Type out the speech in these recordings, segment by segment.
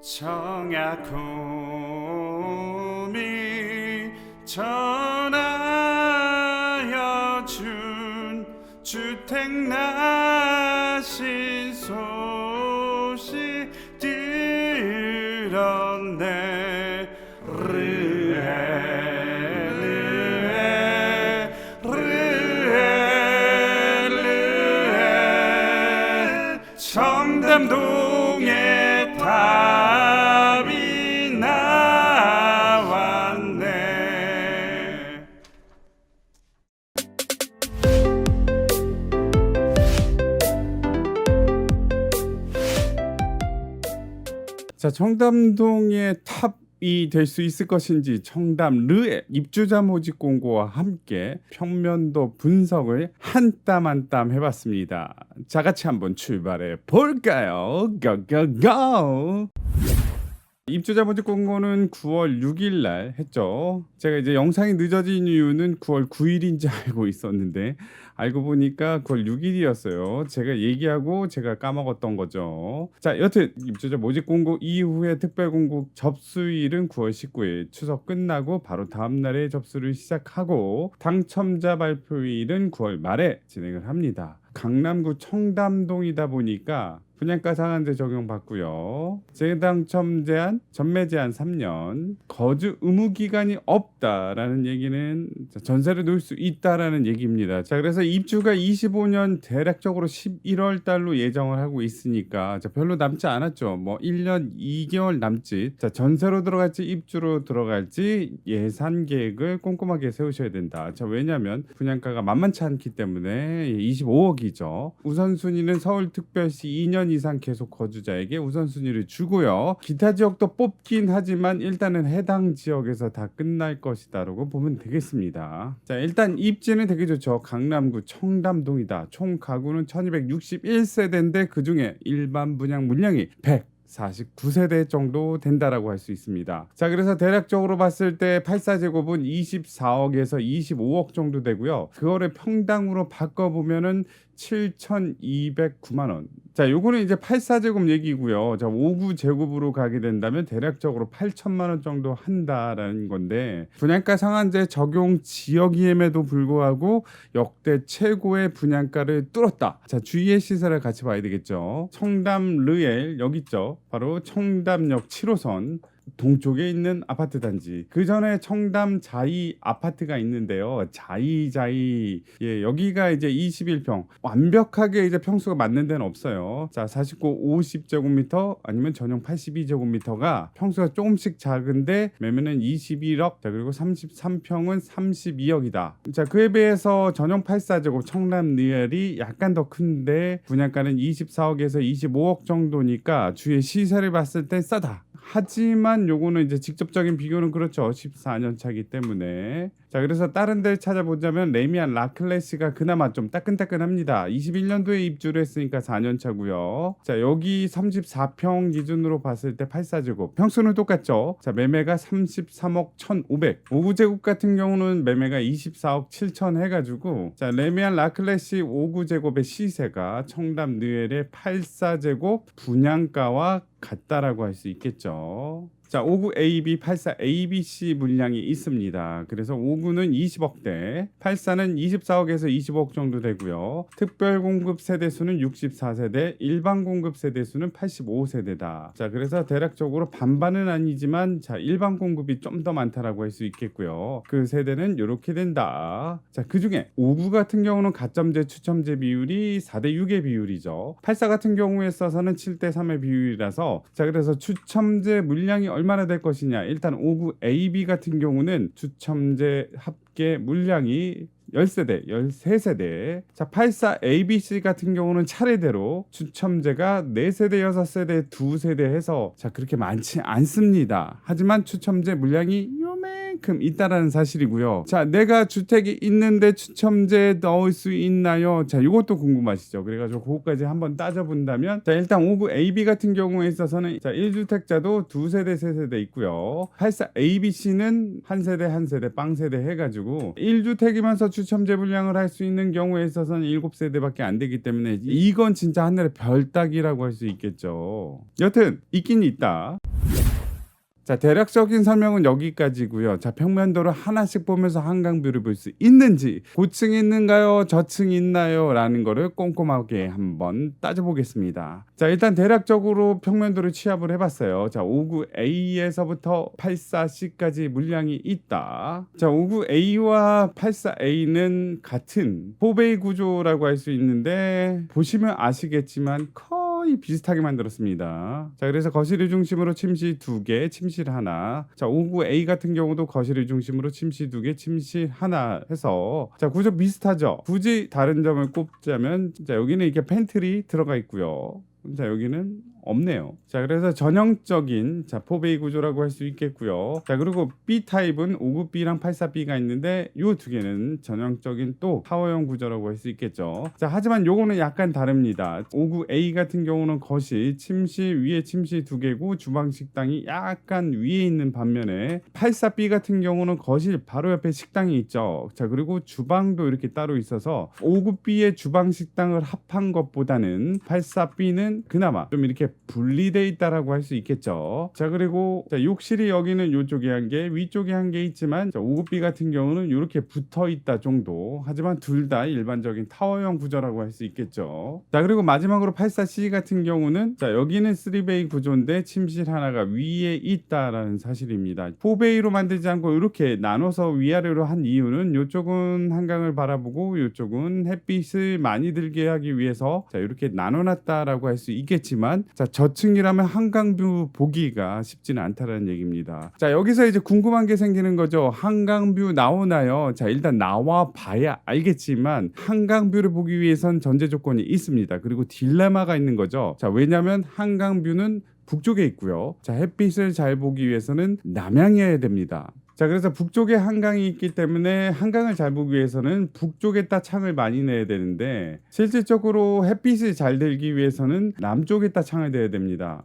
청약홈이 전하여 준 주택 나신 소식 들었네. 청담동에 답이 나왔네. 자, 청담동의 탑이 될 수 있을 것인지 청담르의 입주자 모집 공고와 함께 평면도 분석을 한 땀 한 땀 해봤습니다. 자, 같이 한번 출발해 볼까요? 고고고! 입주자 모집 공고는 9월 6일 날 했죠. 제가 이제 영상이 늦어진 이유는 9월 9일인지 알고 있었는데 알고 보니까 9월 6일이었어요. 제가 얘기하고 제가 까먹었던 거죠. 자, 여튼 입주자 모집 공고 이후에 특별 공고 접수일은 9월 19일. 추석 끝나고 바로 다음 날에 접수를 시작하고 당첨자 발표일은 9월 말에 진행을 합니다. 강남구 청담동이다 보니까 분양가 상한제 적용받고요. 재당첨 제한, 전매 제한 3년, 거주 의무 기간이 없다라는 얘기는 전세를 놓을 수 있다라는 얘기입니다. 자, 그래서 입주가 25년 대략적으로 11월 달로 예정을 하고 있으니까 별로 남지 않았죠. 뭐 1년 2개월 남짓. 자, 전세로 들어갈지 입주로 들어갈지 예산 계획을 꼼꼼하게 세우셔야 된다. 자, 왜냐하면 분양가가 만만치 않기 때문에 25억이죠. 우선순위는 서울특별시 2년 이상 계속 거주자에게 우선순위를 주고요. 기타 지역도 뽑긴 하지만 일단은 해당 지역에서 다 끝날 것이다라고 보면 되겠습니다. 자, 일단 입지는 되게 좋죠. 강남구 청담동이다. 총 가구는 1261세대인데 그중에 일반 분양 물량이 149세대 정도 된다라고 할 수 있습니다. 자, 그래서 대략적으로 봤을 때 84제곱은 24억에서 25억 정도 되고요. 그거를 평당으로 바꿔보면은 7,209만 원. 자, 요거는 이제 84제곱 얘기고요. 자, 59제곱으로 가게 된다면 대략적으로 8천만 원 정도 한다라는 건데 분양가 상한제 적용 지역임에도 불구하고 역대 최고의 분양가를 뚫었다. 자, 주위의 시세를 같이 봐야 되겠죠. 청담 르엘 여기 있죠. 바로 청담역 7호선 동쪽에 있는 아파트 단지. 그 전에 청담 자이 아파트가 있는데요. 자이 예, 여기가 이제 21평. 완벽하게 이제 평수가 맞는 데는 없어요. 자, 49 50제곱미터 아니면 전용 82제곱미터가 평수가 조금씩 작은데 매매는 21억. 자, 그리고 33평은 32억이다. 자, 그에 비해서 전용 84제곱 청담 리얼이 약간 더 큰데 분양가는 24억에서 25억 정도니까 주의 시세를 봤을 때 싸다. 하지만 요거는 이제 직접적인 비교는 그렇죠. 14년 차기 때문에. 자, 그래서 다른 데를 찾아보자면 레미안 라클래시가 그나마 좀 따끈따끈합니다. 21년도에 입주를 했으니까 4년 차고요. 자, 여기 34평 기준으로 봤을 때 84제곱. 평수는 똑같죠. 자, 매매가 33억 1,500. 5구제곱 같은 경우는 매매가 24억 7천 해가지고 자, 레미안 라클래시 5구제곱의 시세가 청담 느엘의 84제곱 분양가와 같다라고 할 수 있겠죠. 자, 5구 AB, 84 ABC 물량이 있습니다. 그래서 5구는 20억대, 84는 24억에서 25억 정도 되고요. 특별 공급 세대수는 64세대, 일반 공급 세대수는 85세대다. 자, 그래서 대략적으로 반반은 아니지만 자, 일반 공급이 좀 더 많다라고 할 수 있겠고요. 그 세대는 이렇게 된다. 자, 그중에 5구 같은 경우는 가점제 추첨제 비율이 4대 6의 비율이죠. 84 같은 경우에 있어서는 7대 3의 비율이라서 자, 그래서 추첨제 물량이 얼마나 될 것이냐. 일단 5구 AB 같은 경우는 추첨제 합계 물량이 10세대, 13세대. 자, 84 ABC 같은 경우는 차례대로 추첨제가 4세대, 6세대, 2세대 해서 자, 그렇게 많지 않습니다. 하지만 추첨제 물량이 요맹 이만큼 있다라는 사실이고요. 자, 내가 주택이 있는데 추첨제 넣을 수 있나요? 자, 이것도 궁금하시죠? 그래가지고 그거까지 한번 따져본다면, 자, 일단 59 AB 같은 경우에 있어서는 자, 1주택자도 2세대 3세대 있고요. 84 ABC는 한 세대 한 세대 빵 세대 해가지고 1주택이면서 추첨제 분량을 할 수 있는 경우에 있어서는 7세대밖에 안 되기 때문에 이건 진짜 하늘의 별 따기라고 할 수 있겠죠. 여튼 있긴 있다. 자, 대략적인 설명은 여기까지고요. 자, 평면도를 하나씩 보면서 한강뷰를 볼 수 있는지, 고층이 있는가요? 저층이 있나요? 라는 거를 꼼꼼하게 한번 따져보겠습니다. 자, 일단 대략적으로 평면도를 취합을 해봤어요. 자, 59A에서부터 84C까지 물량이 있다. 자, 59A와 84A는 같은 4베이 구조라고 할 수 있는데, 보시면 아시겠지만 거의 비슷하게 만들었습니다. 자, 그래서 거실을 중심으로 침실 2개, 침실 하나. 자, 59A 같은 경우도 거실을 중심으로 침실 2개, 침실 하나 해서 자, 구조 비슷하죠. 굳이 다른 점을 꼽자면 자, 여기는 이렇게 팬트리 들어가 있고요. 자, 여기는 없네요. 자, 그래서 전형적인 자, 4베이 구조라고 할 수 있겠고요. 자, 그리고 B 타입은 59B랑 84B가 있는데 요 두 개는 전형적인 또 타워형 구조라고 할 수 있겠죠. 자, 하지만 요거는 약간 다릅니다. 59A 같은 경우는 거실, 침실 위에 침실 2개고 주방 식당이 약간 위에 있는 반면에 84B 같은 경우는 거실 바로 옆에 식당이 있죠. 자, 그리고 주방도 이렇게 따로 있어서 59B의 주방 식당을 합한 것보다는 84B는 그나마 좀 이렇게 분리돼 있다라고 할 수 있겠죠. 자, 그리고 자, 욕실이 여기는 이쪽에 한 개, 위쪽에 한 개 있지만 자, 59B 같은 경우는 이렇게 붙어 있다 정도. 하지만 둘 다 일반적인 타워형 구조라고 할 수 있겠죠. 자, 그리고 마지막으로 84C 같은 경우는 자, 여기는 3베이 구조인데 침실 하나가 위에 있다라는 사실입니다. 4베이로 만들지 않고 이렇게 나눠서 위아래로 한 이유는 이쪽은 한강을 바라보고 이쪽은 햇빛을 많이 들게 하기 위해서 자, 이렇게 나눠놨다라고 할 수 있겠지만 자, 저층이라면 한강뷰 보기가 쉽지는 않다라는 얘기입니다. 자, 여기서 이제 궁금한 게 생기는 거죠. 한강뷰 나오나요? 자, 일단 나와 봐야 알겠지만 한강뷰를 보기 위해선 전제 조건이 있습니다. 그리고 딜레마가 있는 거죠. 자, 왜냐면 한강뷰는 북쪽에 있고요. 자, 햇빛을 잘 보기 위해서는 남향이어야 됩니다. 자, 그래서 북쪽에 한강이 있기 때문에 한강을 잘 보기 위해서는 북쪽에다 창을 많이 내야 되는데 실질적으로 햇빛이 잘 들기 위해서는 남쪽에다 창을 내야 됩니다.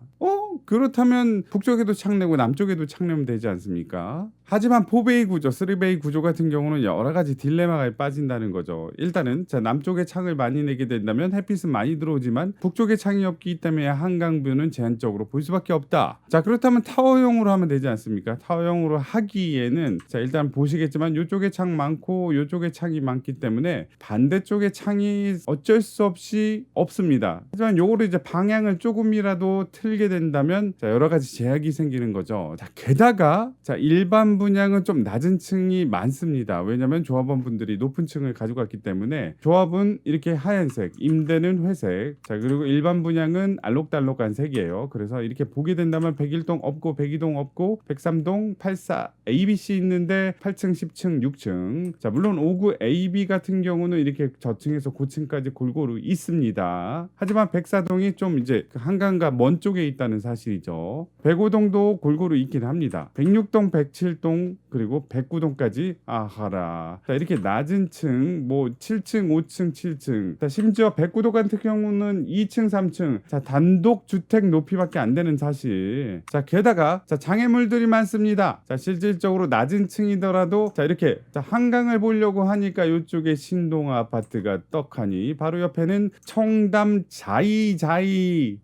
그렇다면 북쪽에도 창 내고 남쪽에도 창 내면 되지 않습니까? 하지만 4베이 구조, 3베이 구조 같은 경우는 여러 가지 딜레마가 빠진다는 거죠. 일단은 자, 남쪽에 창을 많이 내게 된다면 햇빛은 많이 들어오지만 북쪽에 창이 없기 때문에 한강뷰는 제한적으로 볼 수밖에 없다. 자, 그렇다면 타워형으로 하면 되지 않습니까? 타워형으로 하기에는 자, 일단 보시겠지만 이쪽에 창 많고 이쪽에 창이 많기 때문에 반대쪽에 창이 어쩔 수 없이 없습니다. 하지만 요거를 이제 방향을 조금이라도 틀게 된다면 자, 여러 가지 제약이 생기는 거죠. 자, 게다가 자, 일반 분양은 좀 낮은 층이 많습니다. 왜냐하면 조합원 분들이 높은 층을 가져갔기 때문에 조합은 이렇게 하얀색, 임대는 회색. 자, 그리고 일반 분양은 알록달록한 색이에요. 그래서 이렇게 보게 된다면 101동 없고 102동 없고 103동 84 ABC 있는데 8층, 10층, 6층. 자, 물론 59 AB 같은 경우는 이렇게 저층에서 고층까지 골고루 있습니다. 하지만 104동이 좀 이제 한강과 먼 쪽에 있다는 사실이죠. 105동도 골고루 있긴 합니다. 106동, 107동 그리고 109동까지 아하라. 자, 이렇게 낮은 층, 뭐 7층, 5층, 7층. 자, 심지어 109동 같은 경우는 2층, 3층. 자, 단독 주택 높이밖에 안 되는 사실. 자, 게다가 자, 장애물들이 많습니다. 자, 실질적으로 낮은 층이더라도 자, 이렇게 자, 한강을 보려고 하니까 이쪽에 신동 아파트가 떡하니 바로 옆에는 청담 자이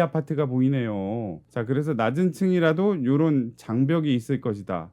아파트가 보이네요. 자, 그래서 낮은 층이라도 이런 장벽이 있을 것이다.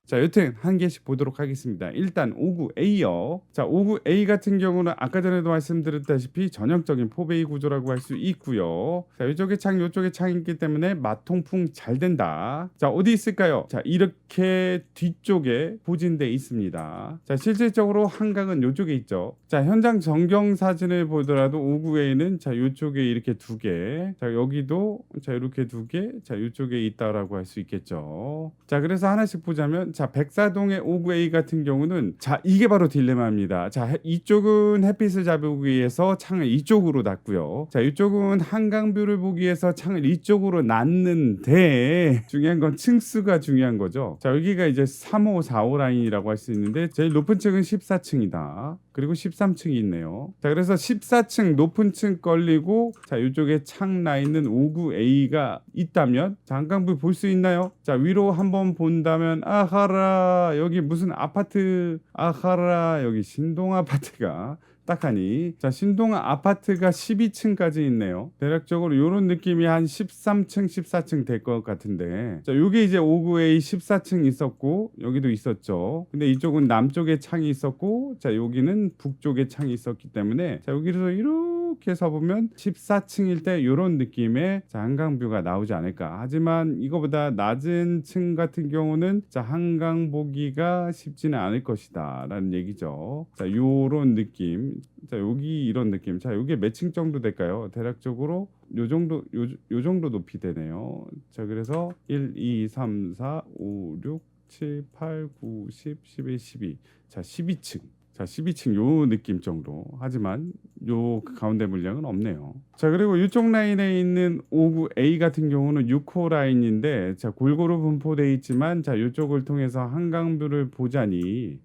자, 여튼 한 개씩 보도록 하겠습니다. 일단 59A요. 자, 59A 같은 경우는 아까 전에도 말씀드렸다시피 전형적인 4베이 구조라고 할 수 있고요. 자, 이쪽에 창, 이쪽에 창이 있기 때문에 마통풍 잘 된다. 자, 어디 있을까요? 자, 이렇게 뒤쪽에 포진돼 있습니다. 자, 실질적으로 한강은 이쪽에 있죠. 자, 현장 전경 사진을 보더라도 59A는 자, 이쪽에 이렇게 두 개. 자, 여기도 자, 이렇게 두 개. 자, 이쪽에 있다라고 할 수 있겠죠. 자, 그래서 하나씩 보자면 자 백사동의 5구A 같은 경우는 자 이게 바로 딜레마입니다. 자 이쪽은 햇빛을 잡기 위해서 창을 이쪽으로 놨고요. 자 이쪽은 한강뷰를 보기 위해서 창을 이쪽으로 놨는데 중요한 건 층수가 중요한 거죠. 자 여기가 이제 3호 4호 라인이라고 할 수 있는데 제일 높은 층은 14층이다. 그리고 13층이 있네요. 자 그래서 14층 높은 층 걸리고 자 이쪽에 창 나 있는 5구A가 있다면 자 한강뷰 볼 수 있나요? 자 위로 한번 본다면 아하라 여기 무슨 아파트 아하라 여기 신동 아파트가 딱하니 자 신동 아파트가 12층까지 있네요. 대략적으로 이런 느낌이 한 13층 14층 될 것 같은데 자 요게 이제 5구A 14층 있었고 여기도 있었죠. 근데 이쪽은 남쪽에 창이 있었고 자 여기는 북쪽에 창이 있었기 때문에 자 여기서 이렇게 해서 보면 14층일 때 이런 느낌의 자 한강뷰가 나오지 않을까. 하지만 이거보다 낮은 층 같은 경우는 자 한강 보기가 쉽지는 않을 것이다 라는 얘기죠. 자 요런 느낌 자 여기 이런 느낌 자 요게 몇 층 정도 될까요? 대략적으로 요 정도 높이 되네요. 자 그래서 1, 2, 3, 4, 5, 6, 7, 8, 9, 10, 11, 12 자 12층 자 12층 요 느낌 정도. 하지만 요 가운데 물량은 없네요. 자 그리고 이쪽 라인에 있는 5구A 같은 경우는 6호 라인인데 자 골고루 분포되어 있지만 자 이쪽을 통해서 한강뷰를 보자니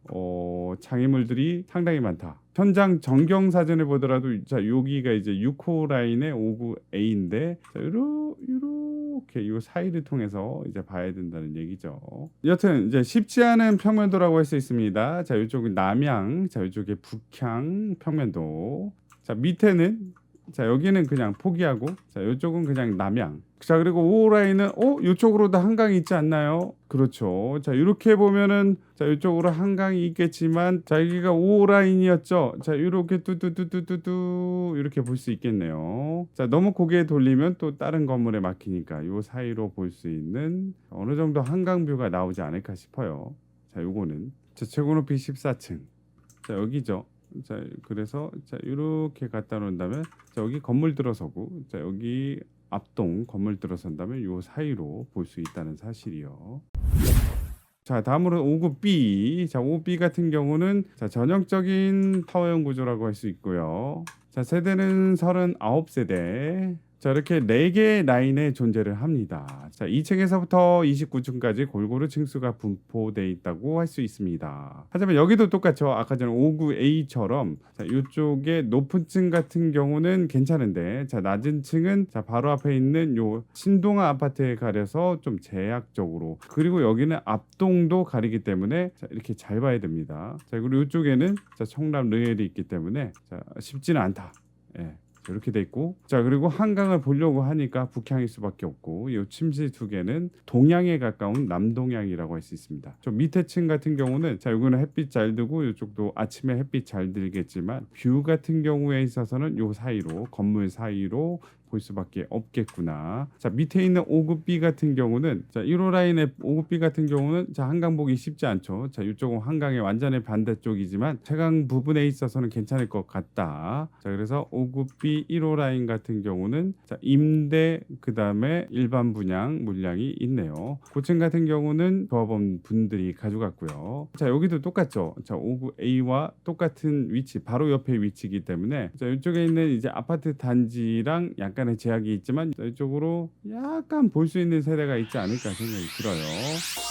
장애물들이 상당히 많다. 현장 전경 사진을 보더라도 자 여기가 이제 6호 라인의 5구A인데 자 이렇게 이 사이를 통해서 이제 봐야 된다는 얘기죠. 여튼 이제 쉽지 않은 평면도라고 할 수 있습니다. 자 이쪽은 남향, 자 이쪽에 북향 평면도. 자 밑에는 자 여기는 그냥 포기하고 자 이쪽은 그냥 남향. 자 그리고 5호 라인은 이쪽으로도 한강이 있지 않나요? 그렇죠. 자 이렇게 보면은 자 이쪽으로 한강이 있겠지만 자 여기가 5호 라인이었죠. 자 이렇게 뚜뚜뚜뚜뚜뚜 이렇게 볼 수 있겠네요. 자 너무 고개 돌리면 또 다른 건물에 막히니까 요 사이로 볼 수 있는 어느 정도 한강뷰가 나오지 않을까 싶어요. 자 요거는 자 최고 높이 14층. 자 여기죠. 자 그래서 자 이렇게 갖다 놓는다면 자 여기 건물 들어서고 자 여기 앞동 건물 들어선다면 요 사이로 볼 수 있다는 사실이요. 자 다음으로 5구B 자 5B 같은 경우는 자 전형적인 타워형 구조라고 할 수 있고요. 자 세대는 39세대. 자 이렇게 4개의 라인의 존재를 합니다. 자 2층에서부터 29층까지 골고루 층수가 분포되어 있다고 할 수 있습니다. 하지만 여기도 똑같죠. 아까 전에 5구A처럼 자 이쪽에 높은 층 같은 경우는 괜찮은데 자 낮은 층은 자 바로 앞에 있는 요 신동아 아파트에 가려서 좀 제약적으로 그리고 여기는 앞동도 가리기 때문에 자 이렇게 잘 봐야 됩니다. 자 그리고 이쪽에는 자 청담 르엘이 있기 때문에 자 쉽지는 않다. 예. 이렇게 돼 있고 자 그리고 한강을 보려고 하니까 북향일 수밖에 없고 이 침실 두 개는 동향에 가까운 남동향이라고 할 수 있습니다. 저 밑에 층 같은 경우는 자 이거는 햇빛 잘 들고 이쪽도 아침에 햇빛 잘 들겠지만 뷰 같은 경우에 있어서는 요 사이로 건물 사이로 볼 수밖에 없겠구나. 자 밑에 있는 5구B 같은 경우는 자 1호 라인의 5구B 같은 경우는 자 한강 보기 쉽지 않죠. 자 이쪽은 한강의 완전히 반대쪽이지만 최강 부분에 있어서는 괜찮을 것 같다. 자 그래서 5구B 1호 라인 같은 경우는 자 임대 그 다음에 일반 분양 물량이 있네요. 고층 같은 경우는 조합원 분들이 가져갔고요. 자 여기도 똑같죠. 자 5구A와 똑같은 위치 바로 옆에 위치이기 때문에 자 이쪽에 있는 이제 아파트 단지랑 약간 약간의 제약이 있지만 이쪽으로 약간 볼 수 있는 세대가 있지 않을까 생각이 들어요.